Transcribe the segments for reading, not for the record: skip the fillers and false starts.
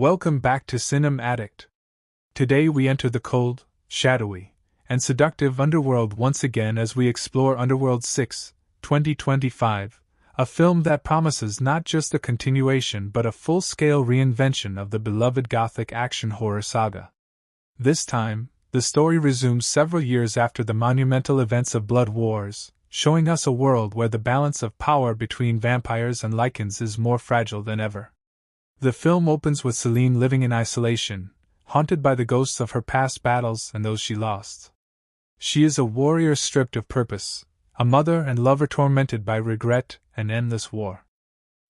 Welcome back to Cinem Addict. Today we enter the cold, shadowy, and seductive Underworld once again as we explore Underworld 6, 2025, a film that promises not just a continuation but a full-scale reinvention of the beloved gothic action horror saga. This time, the story resumes several years after the monumental events of Blood Wars, showing us a world where the balance of power between vampires and lycans is more fragile than ever. The film opens with Selene living in isolation, haunted by the ghosts of her past battles and those she lost. She is a warrior stripped of purpose, a mother and lover tormented by regret and endless war.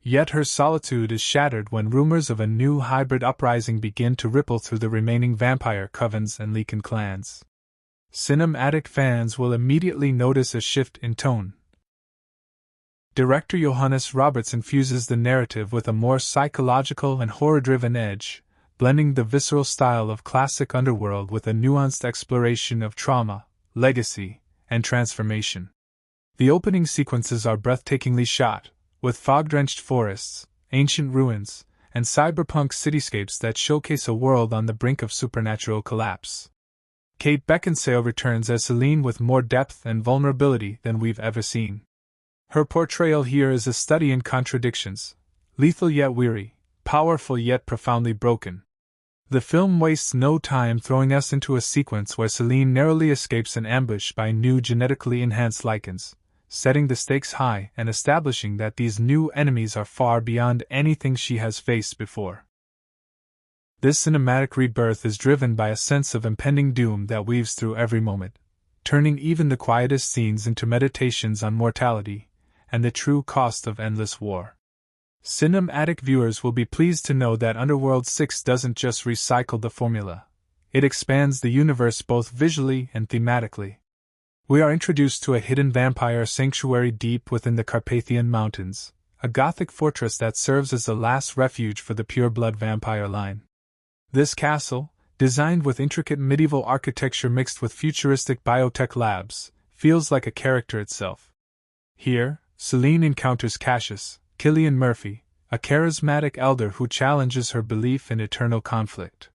Yet her solitude is shattered when rumors of a new hybrid uprising begin to ripple through the remaining vampire covens and lycan clans. Cinem Addict fans will immediately notice a shift in tone. Director Johannes Roberts infuses the narrative with a more psychological and horror-driven edge, blending the visceral style of classic Underworld with a nuanced exploration of trauma, legacy, and transformation. The opening sequences are breathtakingly shot, with fog-drenched forests, ancient ruins, and cyberpunk cityscapes that showcase a world on the brink of supernatural collapse. Kate Beckinsale returns as Selene with more depth and vulnerability than we've ever seen. Her portrayal here is a study in contradictions, lethal yet weary, powerful yet profoundly broken. The film wastes no time throwing us into a sequence where Selene narrowly escapes an ambush by new genetically enhanced lycans, setting the stakes high and establishing that these new enemies are far beyond anything she has faced before. This cinematic rebirth is driven by a sense of impending doom that weaves through every moment, turning even the quietest scenes into meditations on mortality and the true cost of endless war. Cinem Addict viewers will be pleased to know that Underworld 6 doesn't just recycle the formula, it expands the universe both visually and thematically. We are introduced to a hidden vampire sanctuary deep within the Carpathian Mountains, a gothic fortress that serves as the last refuge for the pure-blood vampire line. This castle, designed with intricate medieval architecture mixed with futuristic biotech labs, feels like a character itself. Here, Selene encounters Cassius, Cillian Murphy, a charismatic elder who challenges her belief in eternal conflict.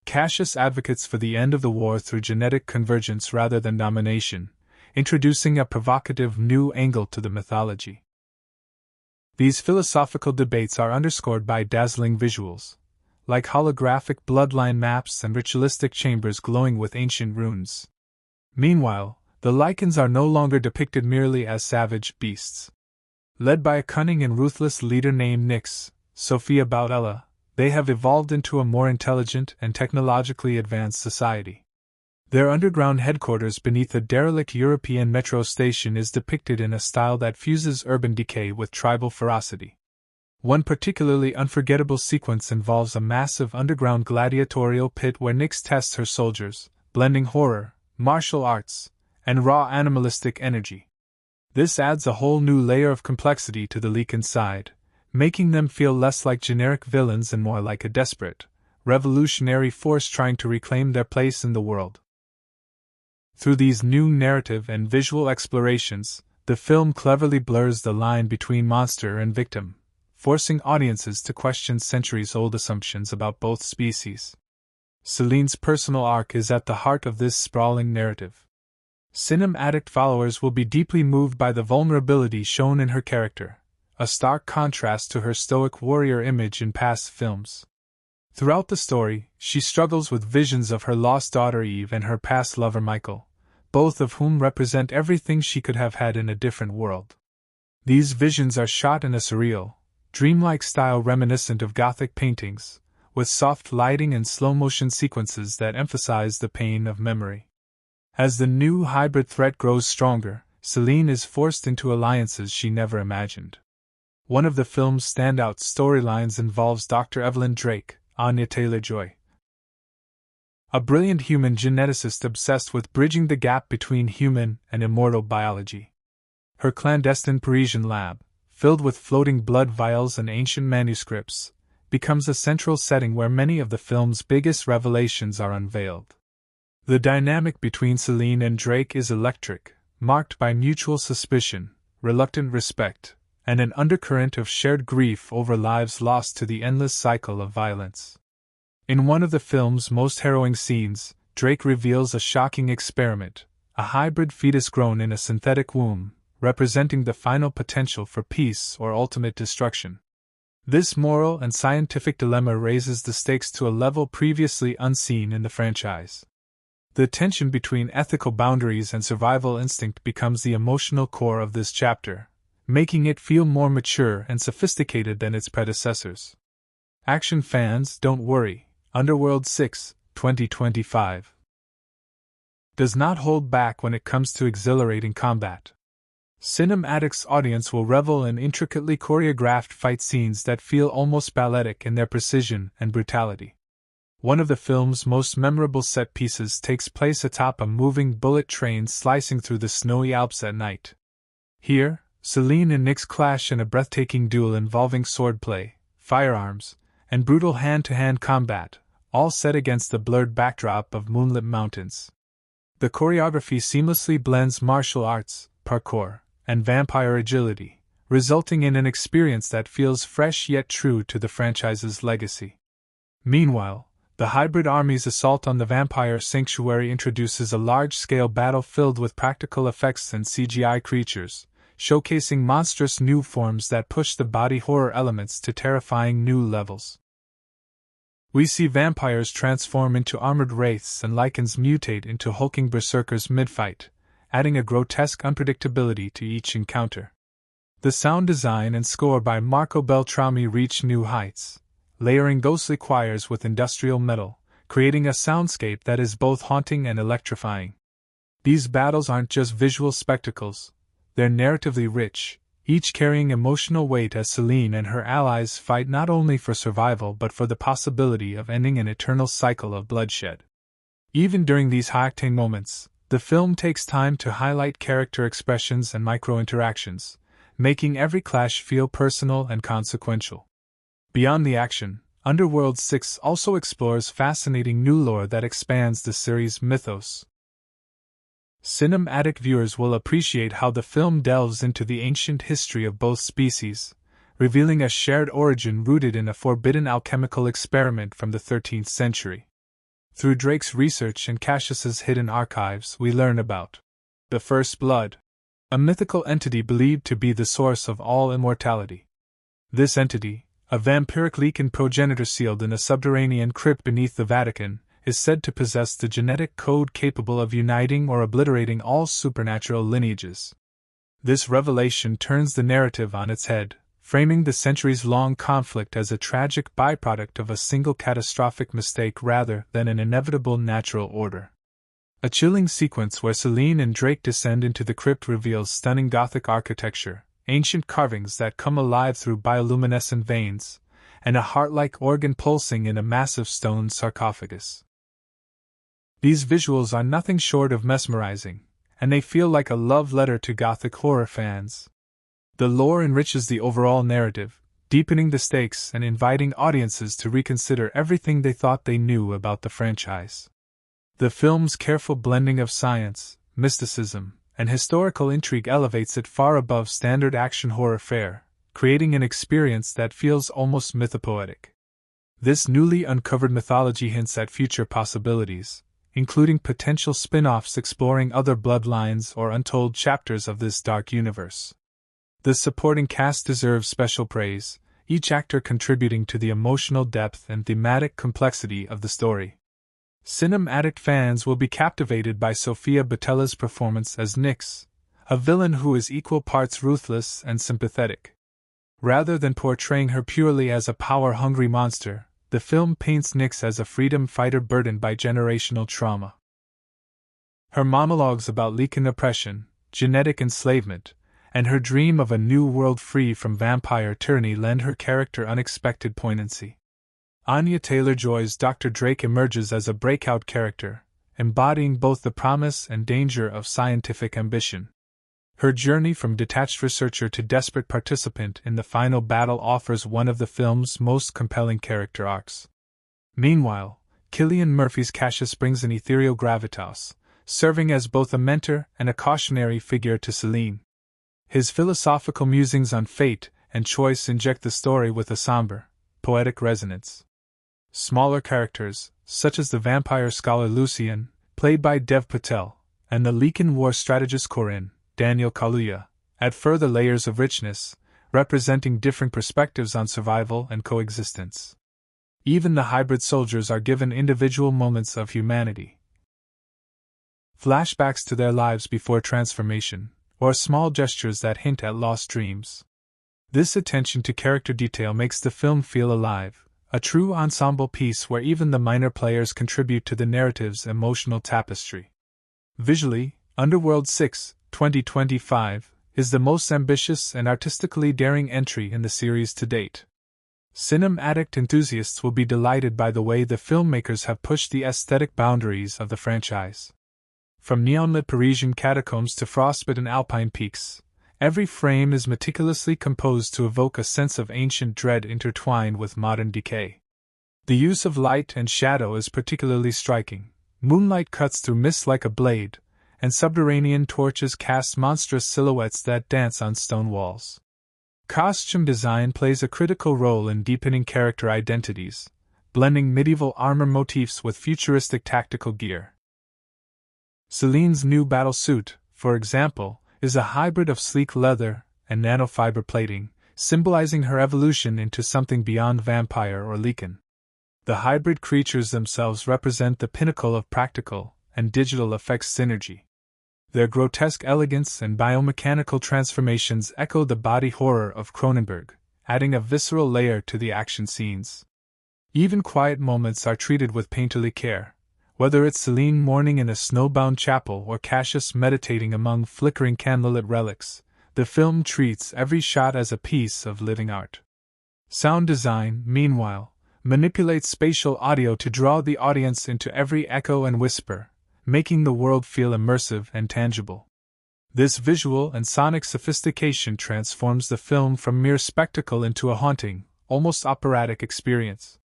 Cassius advocates for the end of the war through genetic convergence rather than domination, introducing a provocative new angle to the mythology. These philosophical debates are underscored by dazzling visuals, like holographic bloodline maps and ritualistic chambers glowing with ancient runes. Meanwhile, the lycans are no longer depicted merely as savage beasts. Led by a cunning and ruthless leader named Nyx, Sophia Bautella, they have evolved into a more intelligent and technologically advanced society. Their underground headquarters beneath a derelict European metro station is depicted in a style that fuses urban decay with tribal ferocity. One particularly unforgettable sequence involves a massive underground gladiatorial pit where Nyx tests her soldiers, blending horror, martial arts, and raw animalistic energy. This adds a whole new layer of complexity to the lycan side, making them feel less like generic villains and more like a desperate, revolutionary force trying to reclaim their place in the world. Through these new narrative and visual explorations, the film cleverly blurs the line between monster and victim, forcing audiences to question centuries-old assumptions about both species. Selene's personal arc is at the heart of this sprawling narrative. Cinem Addict followers will be deeply moved by the vulnerability shown in her character, a stark contrast to her stoic warrior image in past films. Throughout the story, she struggles with visions of her lost daughter Eve and her past lover Michael, both of whom represent everything she could have had in a different world. These visions are shot in a surreal, dreamlike style reminiscent of Gothic paintings, with soft lighting and slow-motion sequences that emphasize the pain of memory. As the new hybrid threat grows stronger, Selene is forced into alliances she never imagined. One of the film's standout storylines involves Dr. Evelyn Drake, Anya Taylor-Joy, a brilliant human geneticist obsessed with bridging the gap between human and immortal biology. Her clandestine Parisian lab, filled with floating blood vials and ancient manuscripts, becomes a central setting where many of the film's biggest revelations are unveiled. The dynamic between Selene and Drake is electric, marked by mutual suspicion, reluctant respect, and an undercurrent of shared grief over lives lost to the endless cycle of violence. In one of the film's most harrowing scenes, Drake reveals a shocking experiment, a hybrid fetus grown in a synthetic womb, representing the final potential for peace or ultimate destruction. This moral and scientific dilemma raises the stakes to a level previously unseen in the franchise. The tension between ethical boundaries and survival instinct becomes the emotional core of this chapter, making it feel more mature and sophisticated than its predecessors. Action fans, don't worry. Underworld 6, 2025 does not hold back when it comes to exhilarating combat. Cinem Addict's audience will revel in intricately choreographed fight scenes that feel almost balletic in their precision and brutality. One of the film's most memorable set pieces takes place atop a moving bullet train slicing through the snowy Alps at night. Here, Selene and Nyx clash in a breathtaking duel involving swordplay, firearms, and brutal hand-to-hand combat, all set against the blurred backdrop of moonlit mountains. The choreography seamlessly blends martial arts, parkour, and vampire agility, resulting in an experience that feels fresh yet true to the franchise's legacy. Meanwhile, the hybrid army's assault on the vampire sanctuary introduces a large-scale battle filled with practical effects and CGI creatures, showcasing monstrous new forms that push the body horror elements to terrifying new levels. We see vampires transform into armored wraiths and lycans mutate into hulking berserkers mid-fight, adding a grotesque unpredictability to each encounter. The sound design and score by Marco Beltrami reach new heights, layering ghostly choirs with industrial metal, creating a soundscape that is both haunting and electrifying. These battles aren't just visual spectacles, they're narratively rich, each carrying emotional weight as Selene and her allies fight not only for survival but for the possibility of ending an eternal cycle of bloodshed. Even during these high-octane moments, the film takes time to highlight character expressions and micro-interactions, making every clash feel personal and consequential. Beyond the action, Underworld 6 also explores fascinating new lore that expands the series' mythos. Cinem Addict viewers will appreciate how the film delves into the ancient history of both species, revealing a shared origin rooted in a forbidden alchemical experiment from the 13th century. Through Drake's research and Cassius's hidden archives, we learn about the First Blood, a mythical entity believed to be the source of all immortality. This entity, a vampiric lycan progenitor sealed in a subterranean crypt beneath the Vatican, is said to possess the genetic code capable of uniting or obliterating all supernatural lineages. This revelation turns the narrative on its head, framing the centuries-long conflict as a tragic byproduct of a single catastrophic mistake rather than an inevitable natural order. A chilling sequence where Selene and Drake descend into the crypt reveals stunning Gothic architecture, ancient carvings that come alive through bioluminescent veins, and a heart-like organ pulsing in a massive stone sarcophagus. These visuals are nothing short of mesmerizing, and they feel like a love letter to Gothic horror fans. The lore enriches the overall narrative, deepening the stakes and inviting audiences to reconsider everything they thought they knew about the franchise. The film's careful blending of science, mysticism, and historical intrigue elevates it far above standard action horror fare, creating an experience that feels almost mythopoetic. This newly uncovered mythology hints at future possibilities, including potential spin-offs exploring other bloodlines or untold chapters of this dark universe. The supporting cast deserves special praise, each actor contributing to the emotional depth and thematic complexity of the story. Cinem Addict fans will be captivated by Sofia Boutella's performance as Nyx, a villain who is equal parts ruthless and sympathetic. Rather than portraying her purely as a power-hungry monster, the film paints Nyx as a freedom fighter burdened by generational trauma. Her monologues about lycan oppression, genetic enslavement, and her dream of a new world free from vampire tyranny lend her character unexpected poignancy. Anya Taylor-Joy's Dr. Drake emerges as a breakout character, embodying both the promise and danger of scientific ambition. Her journey from detached researcher to desperate participant in the final battle offers one of the film's most compelling character arcs. Meanwhile, Cillian Murphy's Cassius brings an ethereal gravitas, serving as both a mentor and a cautionary figure to Selene. His philosophical musings on fate and choice inject the story with a somber, poetic resonance. smaller characters, such as the vampire scholar Lucian, played by Dev Patel, and the lychan war strategist Corinne, Daniel Kaluuya, add further layers of richness, representing different perspectives on survival and coexistence. Even the hybrid soldiers are given individual moments of humanity. Flashbacks to their lives before transformation, or small gestures that hint at lost dreams. This attention to character detail makes the film feel alive, a true ensemble piece where even the minor players contribute to the narrative's emotional tapestry. Visually, Underworld 6, 2025, is the most ambitious and artistically daring entry in the series to date. Cinem Addict enthusiasts will be delighted by the way the filmmakers have pushed the aesthetic boundaries of the franchise. From neon-lit Parisian catacombs to frostbitten alpine peaks, every frame is meticulously composed to evoke a sense of ancient dread intertwined with modern decay. The use of light and shadow is particularly striking. Moonlight cuts through mist like a blade, and subterranean torches cast monstrous silhouettes that dance on stone walls. Costume design plays a critical role in deepening character identities, blending medieval armor motifs with futuristic tactical gear. Selene's new battle suit, for example, is a hybrid of sleek leather and nanofiber plating, symbolizing her evolution into something beyond vampire or lycan. The hybrid creatures themselves represent the pinnacle of practical and digital effects synergy. Their grotesque elegance and biomechanical transformations echo the body horror of Cronenberg, adding a visceral layer to the action scenes. Even quiet moments are treated with painterly care, whether it's Selene mourning in a snowbound chapel or Cassius meditating among flickering candlelit relics. The film treats every shot as a piece of living art. Sound design, meanwhile, manipulates spatial audio to draw the audience into every echo and whisper, making the world feel immersive and tangible. This visual and sonic sophistication transforms the film from mere spectacle into a haunting, almost operatic experience.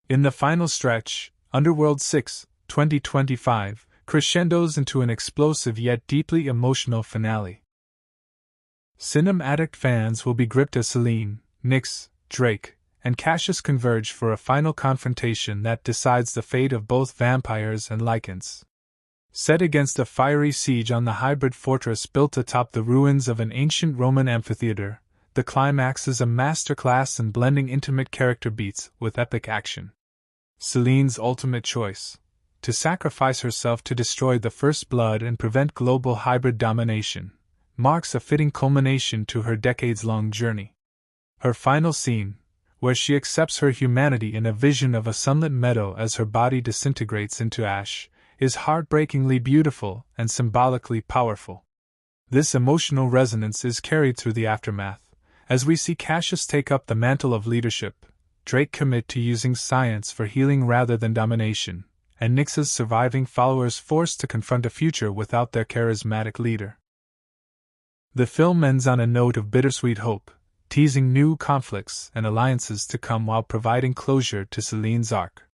In the final stretch, Underworld 6, 2025, crescendos into an explosive yet deeply emotional finale. Cinem Addict fans will be gripped as Selene, Nyx, Drake, and Cassius converge for a final confrontation that decides the fate of both vampires and lycans. Set against a fiery siege on the hybrid fortress built atop the ruins of an ancient Roman amphitheater, the climax is a masterclass in blending intimate character beats with epic action. Selene's ultimate choice, to sacrifice herself to destroy the First Blood and prevent global hybrid domination, marks a fitting culmination to her decades-long journey. Her final scene, where she accepts her humanity in a vision of a sunlit meadow as her body disintegrates into ash, is heartbreakingly beautiful and symbolically powerful. This emotional resonance is carried through the aftermath, as we see Cassius take up the mantle of leadership, Drake commit to using science for healing rather than domination, and Nyx's surviving followers forced to confront a future without their charismatic leader. The film ends on a note of bittersweet hope, teasing new conflicts and alliances to come while providing closure to Selene's arc.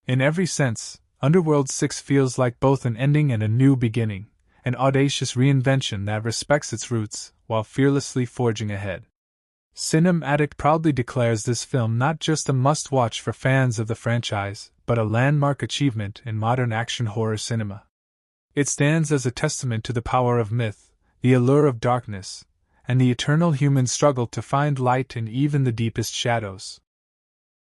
In every sense, Underworld 6 feels like both an ending and a new beginning, an audacious reinvention that respects its roots while fearlessly forging ahead. Cinem Addict proudly declares this film not just a must-watch for fans of the franchise, but a landmark achievement in modern action horror cinema. It stands as a testament to the power of myth, the allure of darkness, and the eternal human struggle to find light in even the deepest shadows.